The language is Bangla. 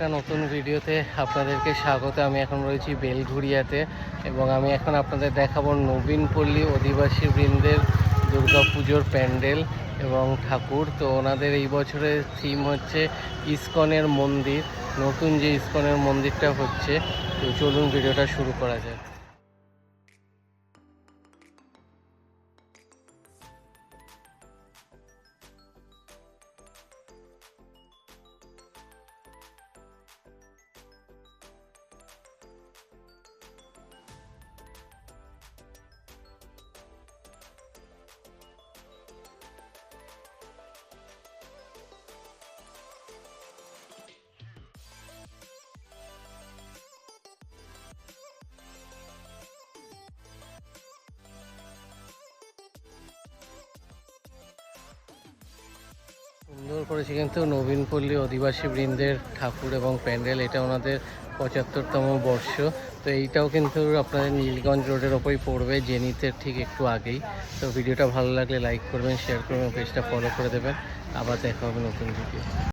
একটা নতুন ভিডিওতে আপনাদেরকে স্বাগত। আমি এখন রয়েছি বেলঘুরিয়াতে এবং আমি এখন আপনাদের দেখাবো নবীনপল্লী অধিবাসী বৃন্দের দুর্গাপুজোর প্যান্ডেল এবং ঠাকুর। তো ওনাদের এই বছরের থিম হচ্ছে ইস্কনের মন্দির, নতুন যে ইস্কনের মন্দিরটা হচ্ছে। তো চলুন ভিডিওটা শুরু করা যাক। সুন্দর করেছে কিন্তু নবীনপল্লী অধিবাসী বৃন্দের ঠাকুর এবং প্যান্ডেল। এটা ওনাদের 75তম বর্ষ। তো এইটাও কিন্তু আপনাদের নীলগঞ্জ রোডের ওপরই পড়বে, জেনিথের ঠিক একটু আগেই। তো ভিডিওটা ভালো লাগলে লাইক করবেন, শেয়ার করবেন, পেজটা ফলো করে দেবেন। আবার দেখা হবে নতুন ভিডিও।